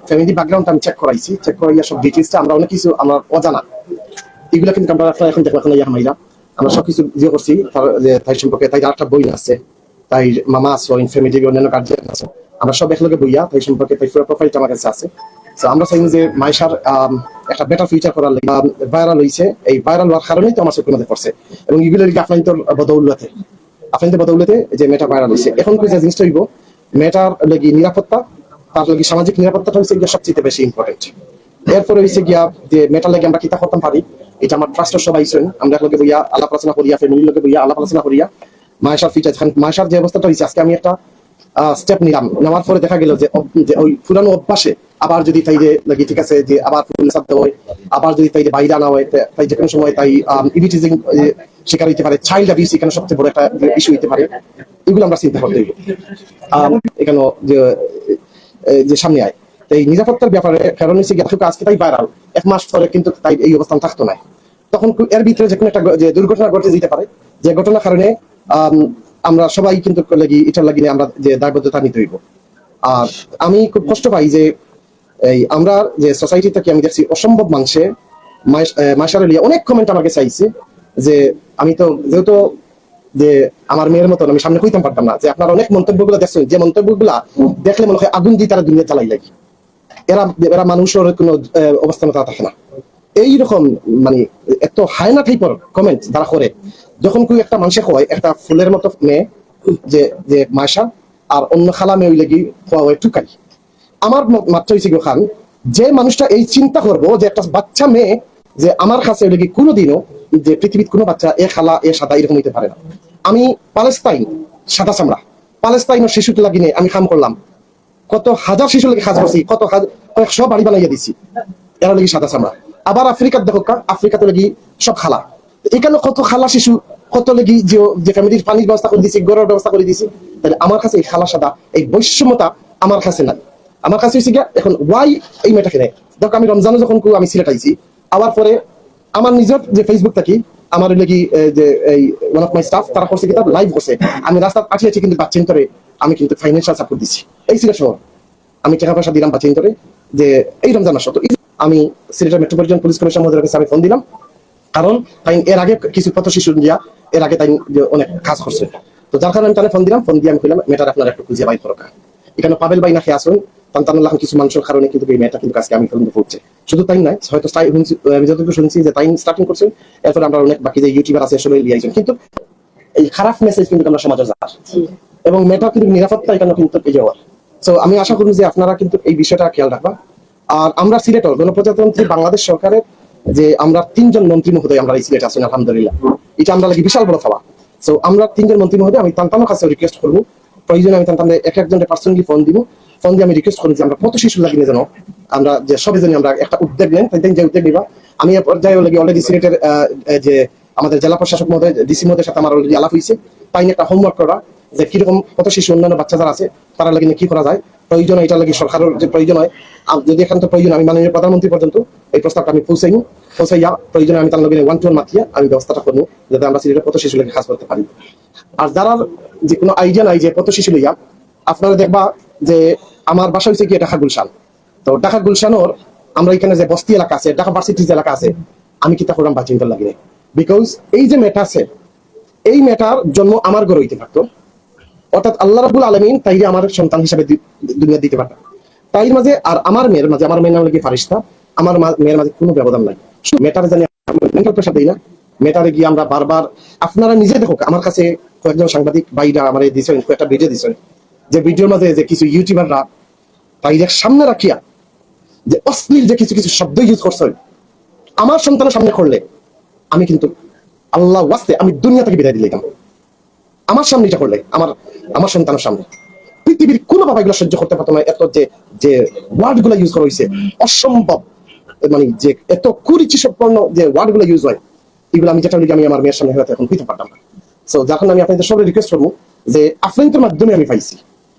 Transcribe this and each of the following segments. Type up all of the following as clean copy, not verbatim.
Family background আমি check করাইছি, check করাইয়া সব ডিটেইলসটা আমরা অনেক কিছু আমরা অজানা এগুলা কিন্তু আমরা এখন দেখো এখন মাইরা আমরা সবকিছু ইয়ে করছি যে তাই সম্পর্কে তাই আরেকটা বই আছে, তাই মামা আছে, ফ্যামিলি অন্যান্য গার্জিয়ান আছে, আমরা সব একলগে বইয়া তাই সম্পর্কে তাই পুরো প্রোফাইলটা আমার কাছে আছে। তো আমরা চাই যে মাইশার একটা বেটার ফিউচার করার লাগে ভাইরাল হয়েছে, এই ভাইরাল হওয়ার কারণেই তো আমার চোখের মধ্যে পড়ছে এবং এগুলো আপনাদের বদৌলতে যে মেয়েটা ভাইরাল হয়েছে। এখন যে জিনিসটা হইব মেয়েটার লাগি নিরাপত্তা, তার লাগি সামাজিক নিরাপত্তাটা হচ্ছে গিয়া সবচেয়ে বেশি ইম্পর্টেন্ট। এরপরে হচ্ছে গিয়া যে মেয়েটার লাগে আমরা কিতা করতাম পারি, এটা আমার ট্রাস্টের সবাই শুন, আমরা একলগে বইয়া আলাপ আলোচনা করিয়া ফ্যামিলির লগে বইয়া আলাপ আলোচনা করিয়া মায়েশার ফিচার মায়েশার যে অবস্থাটা হয়েছে আজকে আমি একটা স্টেপ নিলাম, নেওয়ার পরে দেখা গেল যে ওই পুরানো অভ্যাসে আবার যদি তাই লাগি ঠিক আছে যে আবার ফুল সাথে হয়, আবার যদি তাই বাইরে আনা হয়, তাই যে কোনো সময় তাই ইভিটিজিং শিকার হইতে পারে, চাইল্ড অ্যাবিউস এখানে সবচেয়ে বড় একটা ইস্যু হইতে পারে। এগুলো আমরা চিন্তা করতে হইব এখানে যে সামনে আয় এই নিরাপত্তার ব্যাপারে। কারণ হচ্ছে আজকে তাই ভাইরাল, এক মাস পরে কিন্তু তাই এই অবস্থান থাকতো না, তখন এর ভিতরে যে কোনো একটা যে দুর্ঘটনা ঘটে যেতে পারে, যে ঘটনার কারণে আমরা সবাই কিন্তু এটার লাগি আমরা যে দায়বদ্ধতা নিতে হইব। আর আমি খুব কষ্ট পাই যে এই আমরা যে সোসাইটি থেকে আমি দেখছি অসম্ভব মানুষে মাইশার লিয়া অনেক কমেন্ট আমাকে চাইছে যে আমি তো যেহেতু যে আমার মেয়ের মতন আমি সামনে কইতাম পারতাম না, যে আপনার অনেক মন্তব্যগুলো দেখছেন যে মন্তব্যগুলা দেখলে মনে হয় আগুন দিয়ে তারা দুনিয়া চালাই লাগে, এরা মানুষের কোনো অবস্থানে তারা থাকে না, এইরকম মানে এত হায়না টাইপের কমেন্ট তারা করে। যখন কেউ একটা মানুষে কয় একটা ফুলের মতো মেয়ে যে যে মাইশা আর অন্য খালা মেয়ে লাগি হওয়া টুকাই, আমার মাত্রা হয়েছে খান যে মানুষটা এই চিন্তা করবো যে একটা বাচ্চা মেয়ে যে আমার কাছে লাগি কোনোদিনও যে পৃথিবীর কোনো বাচ্চা এ খালা এ সাদা এরকম হইতে পারে না। আমি প্যালেস্তাইন সাদা চামড়া প্যালেস্তাইনের শিশুকে লাগিয়ে আমি কাম করলাম, কত হাজার শিশু লাগে কাজ করছি, কয়েকশো বাড়ি বানাইয়া দিছি, এরা লাগি সাদা চামড়া। আবার আফ্রিকার দেখো আফ্রিকাতে লাগি সব খালা, এখানে কত খালা শিশু, কত লাগি যে ফ্যামিলির পানির ব্যবস্থা করে দিছি, গড়ের ব্যবস্থা করে দিছি। তাহলে আমার কাছে এই খালা সাদা এই বৈষম্যতা আমার কাছে নাই। আমার কাছে হচ্ছে গিয়া এখন ওয়াই এই মেয়েটাকে নেয়। দেখো আমি রমজানে যখন আমি সিলেট আইছি, আবার পরে আমার নিজের যে ফেসবুক থাকি আমার লাগি যে এই ওয়ান অফ মাই স্টাফ তারা করছে কি তার লাইভ করছে, আমি রাস্তা পাঠিয়েছি কিন্তু বাচ্চা করে আমি কিন্তু ফাইন্যান্সিয়াল সাপোর্ট দিচ্ছি এই সিলেট শহর, আমি টাকা পয়সা দিলাম বাচ্চা করে যে এই রমজান মাস। আমি সিলেটের মেট্রোপলিটন পুলিশ কমিশন মহোদয়ের কাছে আমি ফোন দিলাম, কারণ তাই এর আগে কিছু পথ শিশু দিয়া এর আগে তাই অনেক কাজ করছে, তো যার কারণে আমি তাহলে ফোন দিলাম, ফোন দিয়ে আমি কইলাম মেয়েটার আপনার একটু খুঁজে বাইর করো। এখানে পাবেল ভাই না খেয়ে আসুন তান্তানুল্লাহ কিছু মানুষের কারণে কিন্তু এই মেয়েটা কিন্তু আজকে আমি পর্যন্ত পড়ছে। শুধু তাই নয়, হয়তো আমি যতটুকু শুনছি যে তাই স্টার্টিং করছে, এরপরে আমরা অনেক বাকি যে ইউটিউবার আছে আসলে লিয়াইছেন, কিন্তু এই খারাপ মেসেজ কিন্তু আমরা সমাজে যাওয়ার এবং মেয়েটা কিন্তু নিরাপত্তা এখানে কিন্তু এই যাওয়ার। সো আমি আশা করি যে আপনারা কিন্তু এই বিষয়টা খেয়াল রাখবা। আর আমরা সিলেটর গণপ্রজাতন্ত্রী বাংলাদেশ সরকারের যে আমরা 3 জন মন্ত্রী মহোদয় আমরা এই সিলেট আছেন আলহামদুলিল্লাহ, এটা আমরা লাগি বিশাল বড় খাওয়া। সো আমরা 3 জন মন্ত্রী মহোদয় আমি তান্তানোর কাছে রিকোয়েস্ট করবো, প্রয়োজনে আমি তান্তানে একজনের পার্সোনালি ফোন দিব, ফোন দিয়ে আমি রিকোয়েস্ট করি যে আমরা কত শিশু লাগিয়ে যেন আমরা যে সবাই জানি আমরা একটা উদ্যোগ নেন, তাই যে উদ্যোগ নিবা। আমি পর্যায়ে লাগি অলরেডি সিলেটের যে আমাদের জেলা প্রশাসক মহোদয় ডিসি মহোদয়ের সাথে আমার অলরেডি আলাপ হয়েছে, তাই একটা হোমওয়ার্ক করা যে কিরকম কত শিশু অন্যান্য বাচ্চা যারা আছে তারা লাগিয়ে কি করা যায়, প্রয়োজন এটা লাগি সরকারের যে প্রয়োজন হয়, যদি এখান তো প্রয়োজন আমি মাননীয় প্রধানমন্ত্রী পর্যন্ত এই প্রস্তাবটা আমি পৌঁছাইয়া প্রয়োজনে আমি তার লগে 1-to-1 মাতিয়া আমি ব্যবস্থাটা করবো যাতে আমরা সিলেটের কত শিশু লাগে কাজ করতে পারি। আর যারা যে কোনো আইডিয়া নাই যে কত শিশু লইয়া, আপনারা দেখবা যে আমার বাসা হচ্ছে কি ঢাকা গুলশান, তো ঢাকা গুলশানোর আমরা এখানে যে বস্তি এলাকা আছে, ঢাকা ভার্সিটি যে এলাকা আছে, আমি কিতা করলাম বা চিন্তা লাগে, বিকজ এই যে মেয়েটা আছে এই মেয়েটার জন্ম আমার ঘরে হইতে পারতো, অর্থাৎ আল্লাহ রাব্বুল আলামিন তাইরে আমার সন্তান হিসেবে দুনিয়া দিতে পারত, তাই মাঝে আর আমার মেয়ের মাঝে, আমার মেয়ের নাম লাগে ফারিস্তা, আমার মেয়ের মাঝে কোনো ব্যবধান নাই। মেয়েটার জানি মেন্টাল প্রেশার দিই না, মেয়েটারে গিয়ে আমরা বারবার আপনারা নিজে দেখো, আমার কাছে কয়েকজন সাংবাদিক ভাইরা আমার দিয়েছেন কয়েকটা ভিডিও দিয়েছেন, যে ভিডিওর মাঝে যে কিছু ইউটিউবাররা তাইরে সামনে রাখিয়া যে অশ্লীল যে কিছু কিছু শব্দ ইউজ করছে আমার সন্তানের সামনে করলে আমি কিন্তু আল্লাহ ওয়াস্তে আমি দুনিয়া থেকে বিদায় দিলাম। আমার সামনে এটা করলে আমার সন্তানের সামনে পৃথিবীর কোনো বাবা এগুলো সহ্য করতে পারতো না, এত যে ওয়ার্ড গুলো ইউজ করা হয়েছে অসম্ভব। মানে যে এত কুরুচিপূর্ণ যে ওয়ার্ড গুলো ইউজ হয়, এগুলো আমি যেটা আমি আমার মেয়ের সামনে হয়তো এখন হইতে পারতাম না। সো যখন আমি আপনাদের সবাই রিকোয়েস্ট করবো যে আপনাদের মাধ্যমে আমি পাইছি,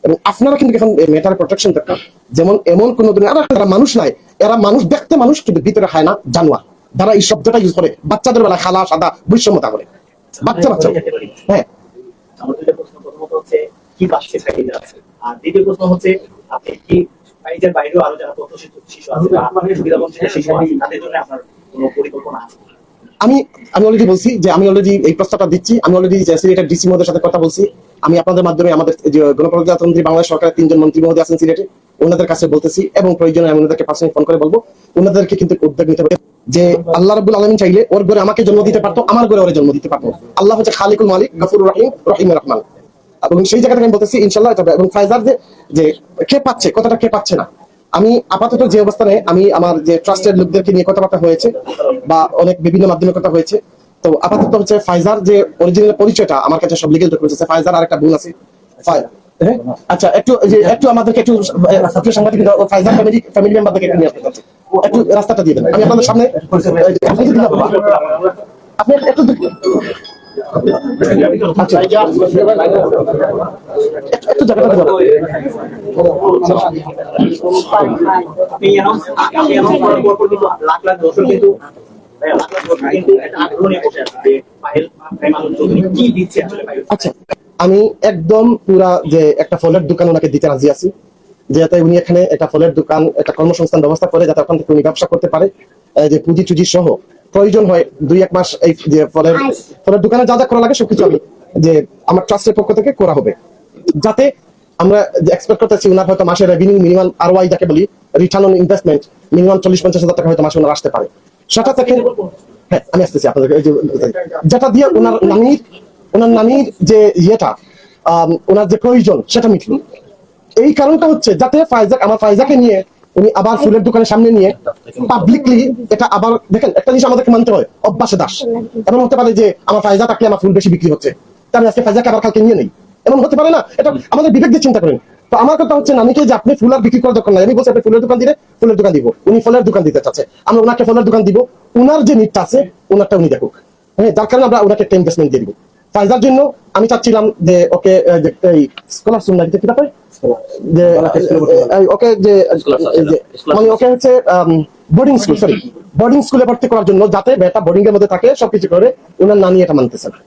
এবং আপনারা কিন্তু এখন মেটার প্রোটেকশন দরকার। যেমন এমন কোন এরা মানুষ নাই, এরা মানুষ দেখতে মানুষ কিন্তু ভিতরে খায় না, জানোয়ার। যারা এই শব্দটা ইউজ করে বাচ্চাদের বেলা খালা সাদা বৈষম্যতা করে বাচ্চা বাচ্চা। হ্যাঁ, আমার দুইটা প্রশ্ন। প্রথমত হচ্ছে কি বাচ্চা ফাইজার আছে, আর দ্বিতীয় প্রশ্ন হচ্ছে আপনি কি ফাইজার বাইরেও আরো যারা পথ শিশু আছে বা আপনাদের সুবিধা বঞ্চিত শিশু আছে তাদের জন্য আপনার কোনো পরিকল্পনা আছে? আমি অলরেডি বলছি যে আমি অলরেডি এই প্রস্তাবটা দিচ্ছি। আমি অলরেডি সিলেটের ডিসি মহোদয়ের সাথে কথা বলছি। আমি আপনাদের মাধ্যমে আমাদের যে গণপ্রজাতন্ত্রী বাংলাদেশ সরকারের 3 জন মন্ত্রী মহোদয় আছেন সিলেটে, ওনাদের কাছে বলতেছি, এবং প্রয়োজনে আমি ওনাদেরকে পার্সোনালি ফোন করে বলবো। ওনাদেরকে কিন্তু উদ্যোগ নিতে হবে যে আল্লাহ রাব্বুল আলামিন চাইলে ওর ঘরে আমাকে জন্ম দিতে পারতো, আমার ঘরে ওরে জন্ম দিতে পারতো। আল্লাহ হচ্ছে খালিকুল মালিক, গফুরুর রহিম, রহিমুর রহমান। এবং সেই জায়গা থেকে আমি বলতেছি ইনশাআল্লাহ এটা হবে। এবং ফাইজার যে কে পাচ্ছে, কথাটা কে পাচ্ছে না, আমি আপাতত যে অবস্থানে আমি আমার যে ট্রাস্টেড লোকদেরকে নিয়ে কথাবার্তা হয়েছে বা অনেক বিভিন্ন মাধ্যমে কথা হয়েছে, তো আপাতত হচ্ছে ফাইজার যে অরিজিনাল পরিচয়টা আমার কাছে সব লিগ্যাল ডকুমেন্টস আছে। ফাইজার আর একটা বোন আছে। হ্যাঁ, আচ্ছা, একটু আমাদেরকে একটু সাংবাদিক ফাইজার ফ্যামিলি মেম্বারদেরকে একটু নিয়ে আসতে চাচ্ছি। একটু রাস্তাটা দিয়ে দেন, আমি আপনাদের সামনে আপনি একটু আচ্ছা একটু জায়গাটা দেবেন। আপনি অ্যানাউন্স করার পর কিন্তু লাখ লাখ দর্শক কিন্তু লাখ লাখ দর্শক কিন্তু একটা আগ্রহ নিয়ে বসে আছে যে পায়েল প্রেমানন্দ চৌধুরী কি দিচ্ছে আসলে পায়েল। আচ্ছা, আমি একদম পুরা যে একটা ফলের দোকান ওনাকে দিতে রাজি আছি, যাতে উনি এখানে একটা ফলের দোকান, একটা কর্মসংস্থান ব্যবস্থা করে, যাতে ওখান থেকে উনি ব্যবসা করতে পারে, যে পুঁজি চুজি সহ প্রয়োজন হয় 2-1 মাস এই যে ফলের দোকানে যা যা করা লাগে সবকিছু আমি যে আমার ট্রাস্টের পক্ষ থেকে করা হবে, যাতে আমরা এক্সপেক্ট করতেছি উনার হয়তো মাসের রেভিনিউ মিনিমাম আরওআই যাকে বলি, রিটার্ন অন ইনভেস্টমেন্ট, মিনিমাম 40-50 হাজার টাকা হয়তো মাসে ওনার আসতে পারে। সেটা থেকে হ্যাঁ আমি আসতেছি আপনাদের, যেটা দিয়ে ওনার নানির যে ইয়েটা ওনার যে প্রয়োজন সেটা মিটল। এই কারণটা হচ্ছে যাতে আমার ফাইজাকে নিয়ে উনি আবার ফুলের দোকানের সামনে নিয়ে পাবলিকলি এটা আবার দেখেন, একটা জিনিস আমাদেরকে মানতে হয়, অভ্যাসে দাস। এমন হতে পারে যে আমার ফাইজা থাকলে আমার ফুল বেশি বিক্রি হচ্ছে, তাই আমি আজকে ফাইজাকে আবার কালকে নিয়ে নেই, এমন হতে পারে না। এটা আমাদের বিবেক দিয়ে চিন্তা করেন। তো আমার কথা হচ্ছে নানিকে যে আপনি ফুল আর বিক্রি করার দরকার নাই, আমি বলছি আপনি ফুলের দোকান দিলে ফুলের দোকান দিব, উনি ফলের দোকান দিতে চাচ্ছে, আমরা ওনাকে ফলের দোকান দিব, উনার যে নিডটা আছে ওনারটা উনি দেখুক। হ্যাঁ, যার কারণে আমরা ওনাকে একটা ইনভেস্টমেন্ট দিয়ে দিব। ফাইজার জন্য আমি চাচ্ছিলাম যে ওকে স্কলারশিপ না দিতে, কি ব্যাপারে যে ওকে যে মানে ওকে হচ্ছে বোর্ডিং স্কুল, সরি বোর্ডিং স্কুলে ভর্তি করার জন্য, যাতে বেটা বোর্ডিং এর মধ্যে থাকে, সবকিছু করে। ওনার নানি এটা মানতেছে না,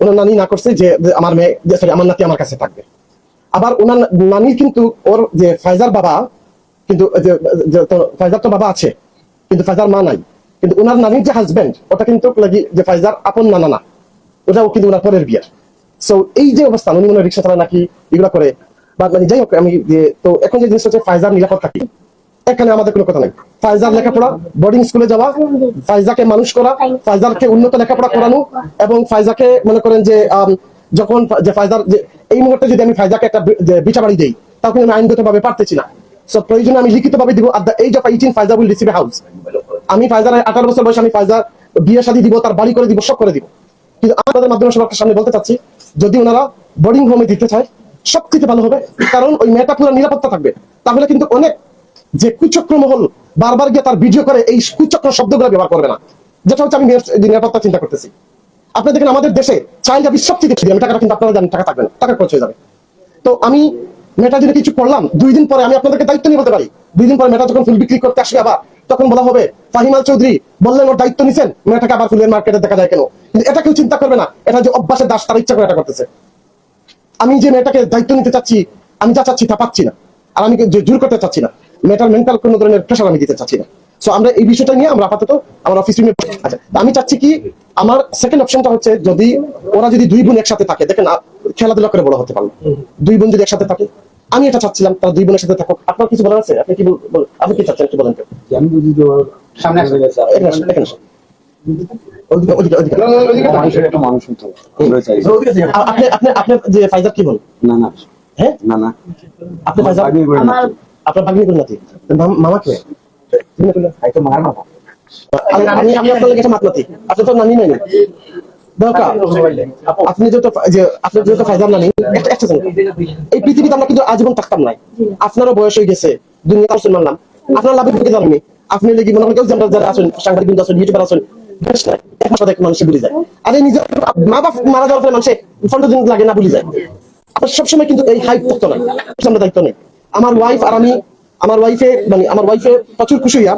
ওনার নানি না করছে যে আমার মেয়ে, সরি আমার নাতি আমার কাছে থাকবে। আবার ওনার নানি কিন্তু ওর যে ফাইজার বাবা, কিন্তু ফাইজার তো বাবা আছে কিন্তু ফাইজার মা নাই, কিন্তু ওনার নানির যে হাজবেন্ড ওটা কিন্তু লাগি যে ফাইজার আপন নানা না, ওটাও কিন্তু ওনার পরের বিয়ার। সো এই যে অবস্থা, উনি মনে রিক্সা চালায় নাকি এগুলো করে বা মানে যাই হোক, আমি তো এখন যে জিনিসটা হচ্ছে ফাইজার নিরাপত্তা কি, এখানে আমাদের কোনো কথা নাই। ফাইজার লেখাপড়া, বোর্ডিং স্কুলে যাওয়া, ফাইজাকে মানুষ করা, ফাইজারকে উন্নত লেখাপড়া করানো, এবং ফাইজাকে মনে করেন যে যখন যে ফাইজার যে এই মুহূর্তে যদি আমি ফাইজাকে একটা বিচার বাড়ি দিই, তাও কিন্তু আমি আইনগতভাবে পারতেছি না। সো প্রয়োজনে আমি লিখিতভাবে দিব, at the age of 18 Faiza will receive a house. আমি ফাইজার 18 বছর বয়সে আমি ফাইজার বিয়ে শাদী দিব, তার বাড়ি করে দিব, সব করে দিব। কিন্তু আমাদের মাধ্যমে সবার সামনে বলতে চাচ্ছি, যদি ওনারা বোর্ডিং হোমে দিতে চায় সবথেকে ভালো হবে, কারণ ওই মেয়েটা পুরো নিরাপত্তা থাকবে। তাহলে কিন্তু অনেক যে কুচক্র মহল বারবার গিয়ে তার ভিডিও করে এই কুচক্র শব্দগুলো ব্যবহার করবে না, যেটা হচ্ছে আমি নিরাপত্তা চিন্তা করতেছি। আপনি দেখেন আমাদের দেশে চাইল্ড অ্যাবিউজ সব থেকে আমি টাকাটা কিন্তু আপনারা জানেন, টাকা থাকবে না, টাকা খরচ হয়ে যাবে। তো আমি মেয়েটা যদি কিছু করলাম, 2 দিন পরে আমি আপনাদেরকে দায়িত্ব নিয়ে বলতে পারি, 2 দিন পরে মেয়েটা যখন ফুল বিক্রি করতে আসবে আবার, তখন বলা হবে ফাহিম আল চৌধুরী বললেন ওর দায়িত্ব নিছেন, মেয়েটাকে আবার ফুলের মার্কেটে দেখা যায় কেন? কিন্তু এটা কেউ চিন্তা করবে না, এটা যে অভ্যাসের দাস, তার ইচ্ছা করে এটা করতেছে। আমি যে মেয়েটাকে দায়িত্ব নিতে চাচ্ছি, আমি যা চাচ্ছি তা পাচ্ছি না, আর আমি জোর করতে চাচ্ছি না, মেয়েটার মেন্টাল কোনো ধরনের প্রেশার আমি দিতে চাচ্ছি না। সো আমরা এই বিষয়টা নিয়ে আমরা আপাতত আমার অফিস রুমে, আচ্ছা আমি চাচ্ছি কি, আমার সেকেন্ড অপশনটা হচ্ছে যদি ওরা যদি 2 বোন একসাথে থাকে, দেখেন খেলাধুলা করে বড় হতে পারলো, 2 বোন যদি একসাথে থাকে, আমি এটা চাচ্ছিলাম তারা 2 বোনের সাথে থাকুক। আপনার কিছু বলার আছে? আপনি কি আপনি কি চাচ্ছেন একটু বলেন। আমি বুঝি তো সামনে আসলে গেছে দেখেন আপনি যে ফাইজার কি বল? না না হ্যাঁ না না আপনি ফাইজার আপনার ভাগ্নি করে নাতি, মামাকে হয়তো মার মামা। আমি আপনার কাছে মাতলাতি, আপনি তো নানি নাই দরকার, আপনি যেহেতু ফাইজার নানি, একটা এই পৃথিবীতে আমরা কিন্তু আজীবন থাকতাম নাই, আপনারও বয়স হয়ে গেছে, দুনিয়া তাও মানলাম, আপনার লাভের দিকে জানেননি, আপনি লেগে মনে করেন কেউ যারা আছেন সাংবাদিক কিন্তু আছেন ইউটিউবার আছেন বেশ না এক মাস এক মানুষ ভুলে যায় আরে নিজের মা বাপ মারা যাওয়ার পরে মানুষে 15 দিন লাগে না ভুলে যায় আপনার সবসময় কিন্তু এই হাইপ থাকতো না সামনে দায়িত্ব নেই আমার ওয়াইফ আর আমি আমার ওয়াইফে প্রচুর খুশি হইয়া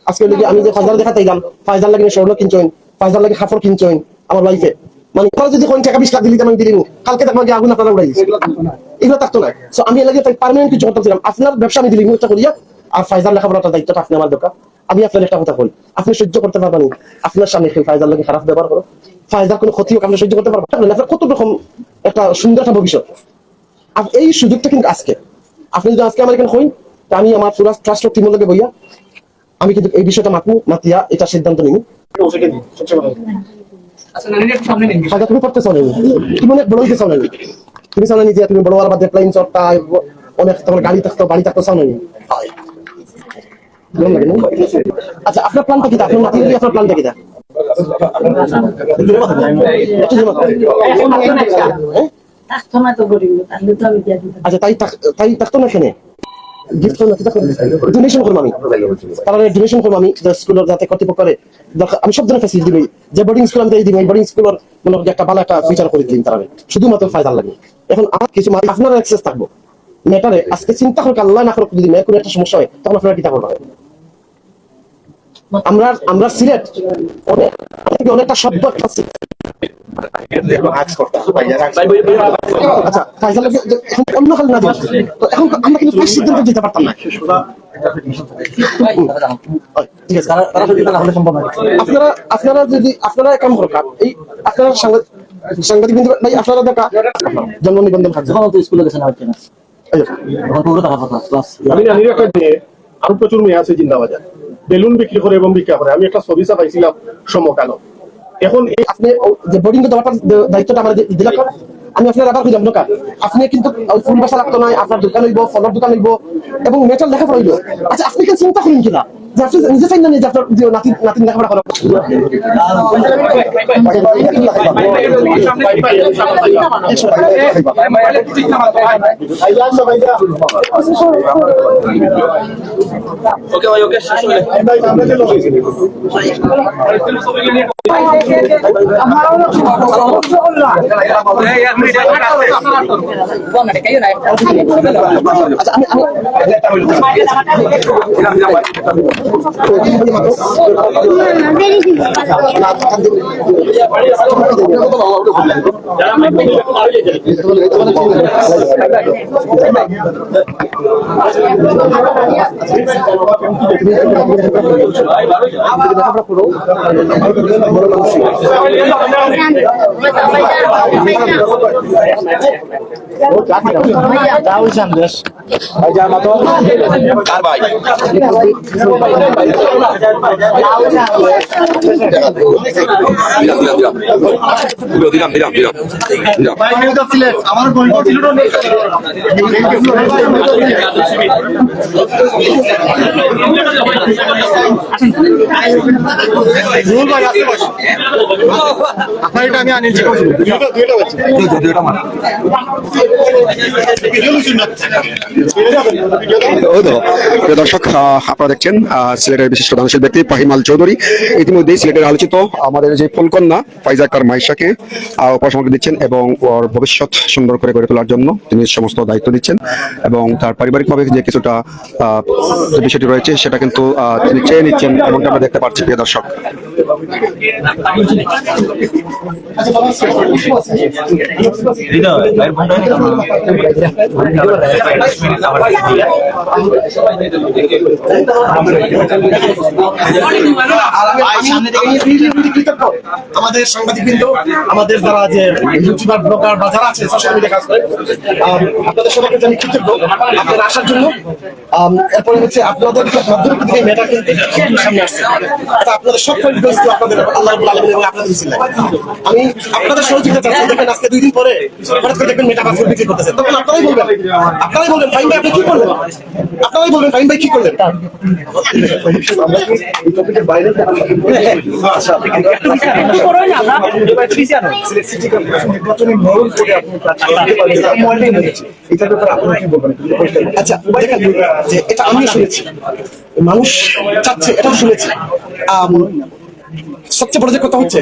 আজকে লেগে আমি যে ফাইজার দেখাতে গেলাম ফাইজার লাগে স্বর্ণ কিনছেন ফাইজার লাগে হাফর কিনছেন আমার ওয়াইফে মানে আপনারা যদি কোন টাকা 20 লাখ দিলি আমি দিলি কালকে দেখবো যে আগুন আপনারা উড়াই দিচ্ছে এগুলো থাকতো না সো আমি লাগে তাই পার্মানেন্ট কিছু করতেছিলাম আপনার ব্যবসা আমি দিলি একটা করিয়া আর ফাইজার লেখাপড়াটা দায়িত্বটা আপনি আমার দরকার আমি আপনার একটা কথা বলি আপনি সহ্য করতে পারবেন আপনার সামনে ফাইজার লাগে খারাপ ব্যবহার করো ফাইজার কোনো ক্ষতি হোক আপনি সহ্য করতে পারবেন আপনার কত রকম একটা সুন্দর একটা ভবিষ্যৎ আর এই সুযোগটা কিন্তু আজকে আপনি যদি আজকে আমার এখানে হইন আমি আমার পুরা ট্রাস্ট টিমের লগে বইয়া আমি কিন্তু এই বিষয়টা মাতিয়া এটা সিদ্ধান্ত নিই ফায়দা তুমি করতে চাও তুমি অনেক বড় হইতে চাও তুমি চাও না যে তুমি বড় হওয়ার বাদে প্লেন চড়তা অনেক তোমার গাড়ি থাকতো বাড়ি থাকতো চাও না আচ্ছা আপনার প্ল্যানটা কি আপনার মাতি আপনার প্ল্যানটা কি আচ্ছা তাই থাকতো না এখানে ডোনেশন করবো আমি কারণ ডোনেশন করবো আমি স্কুলের যাতে কর্তৃপক্ষ করে আমি সব ধরনের ফ্যাসিলিটি দিই যে বোর্ডিং স্কুল আমি দিই বোর্ডিং স্কুলের মনে একটা ভালো একটা ফিচার করে দিন তারা শুধুমাত্র ফায়দা লাগে এখন আমার কিছু আপনার অ্যাক্সেস থাকবো মেটারে আজকে চিন্তা করে আল্লাহ না করে যদি মেয়ের কোনো একটা সমস্যা হয় তখন আপনারা কিতা করবেন আমরা সিলেট অনেকটা শব্দ আছে আচ্ছা ফাইজাল এখন অন্য হাল না দিই তো এখন আমরা কিন্তু সিদ্ধান্ত দিতে পারতাম না ঠিক আছে আপনারা কাম করবেন এই আপনারা সাংবাদিক বিন্দু ভাই আপনারা দেখা জন্ম নিবন্ধন থাকবে স্কুলে গেছেন আরো প্রচুর মেয়ে আছে জিন্দাবাজার বেলুন বিক্রি করে এবং বিক্রি করে আমি একটা ছবি পাইছিলাম সমকালো এখন আপনি যে বোর্ডিং দেওয়ার দায়িত্বটা আমার দিলাম আমি আপনার আবার কইলাম দোকান আপনি কিন্তু ফুল বাসা লাগতো না আপনার দোকান হইব ফলের দোকান হইব এবং মেটাল লেখাপড়া হইল আচ্ছা আপনি কি চিন্তা করেন কিনা যে আপনি নিজে চাই না যে আপনার নাতিন লেখাপড়া করা ওকে ভাই ওকে আমি আনিছি দর্শক আপনারা দেখছেন সিলেটের বিশিষ্ট দানশীল ব্যক্তি ফাহিম আল চৌধুরী ইতিমধ্যেই সিলেটের আলোচিত আমাদের যে ফুলকন্যা ফাইজা আক্তার মাইশাকে পরামর্শ দিচ্ছেন এবং ওর ভবিষ্যৎ সুন্দর করে গড়ে তোলার জন্য তিনি সমস্ত দায়িত্ব দিচ্ছেন এবং তার পারিবারিকভাবে যে কিছুটা যে বিষয়টি রয়েছে সেটা কিন্তু তিনি চেয়ে নিচ্ছেন এমনটা আমরা দেখতে পাচ্ছি প্রিয় দর্শক। আমাদের সাংবাদিক বিন্দু আমাদের যারা যে ইউটিউবার ব্লগার বা যারা আছে সোশ্যাল মিডিয়া কাজ করে আপনাদের সবাইকে জানি কৃতজ্ঞ আপনারা আসার জন্য। এরপরে হচ্ছে আপনাদের মাধ্যমে থেকে মেয়েটা কিন্তু সামনে আসছে আপনাদের সব আপনাদের আল্লাহ রাব্বুল আলামিন এবং আপনাদের ছিল আমি আপনাদের সহযোগিতা চাচ্ছি। দেখেন আজকে 2 দিন পরে হঠাৎ করে দেখবেন মেয়েটা বাসুর বিক্রি করতেছে তখন আপনারাই বলবেন ফাইন ভাই আপনি কি করলেন, আপনারাই বলবেন ফাইন ভাই কি করলেন। আচ্ছা আপনি কিন্তু একটু করোই না আমরা পিছিয়ে আনো সিটি কর্পোরেশন নির্বাচনে মরণ করে আপনি এটার ব্যাপারে আপনি কি বলবেন? আচ্ছা দেখেন যে এটা আমিও শুনেছি, মানুষ চাচ্ছে, এটাও শুনেছি। সবচেয়ে বড় যে কথা হচ্ছে,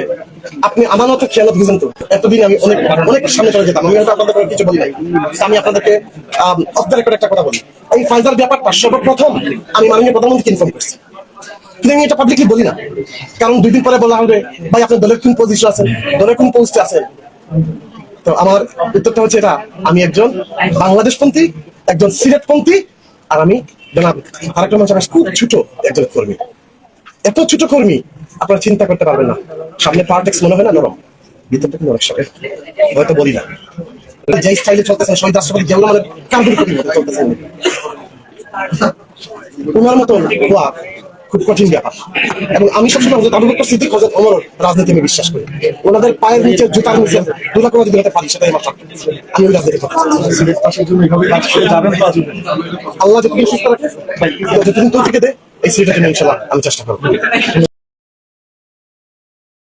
আপনি আমার মতো খেয়ালত বুঝেন তো, এতদিন আমি অনেক অনেক সামনে চলে যেতাম, আমি হয়তো আপনাদের কোনো কিছু বলি নাই। আমি আপনাদেরকে অফ দ্য রেকর্ড একটা কথা বলি, এই ফাইজার ব্যাপারটা সর্বপ্রথম আমি মাননীয় প্রধানমন্ত্রীকে ইনফর্ম করছি, কিন্তু আমি এটা পাবলিকলি বলি না, কারণ 2 দিন পরে বলা হবে ভাই আপনার দলের কোন পজিশন আছেন, দলের কোন পোস্টে আছেন। তো আমার উত্তরটা হচ্ছে এটা, আমি একজন বাংলাদেশপন্থী, একজন সিলেটপন্থী, আর আমি জনাব তারেক রহমান সাহেবের খুব ছোট একজন কর্মী। এত ছোট কর্মী আপনারা চিন্তা করতে পারবেন না, সামনে পার্টেক্স মনে হয় না নরম, ভিতরটা কিন্তু অনেক সবে হয়তো বলি না, যে স্টাইলে চলতেছেন শহীদ রাষ্ট্রপতি যেগুলো আমাদের কামড় করে চলতেছেন, ওনার মতো হওয়া খুব কঠিন ব্যাপার। এবং আমি সবসময় হযরত আবু বকর সিদ্দিক, হযরত ওমর রাজনীতি আমি বিশ্বাস করি, ওনাদের পায়ের নিচে জুতার নিচে দুলা করে যদি হতে পারি সেটাই আমার শক্তি। আমি ওই রাজনীতি করতে আল্লাহ যতদিন সুস্থ রাখে, যতদিন তৌফিক দেয়, এই সিলেটের জন্য ইনশাআল্লাহ আমি চেষ্টা করবো।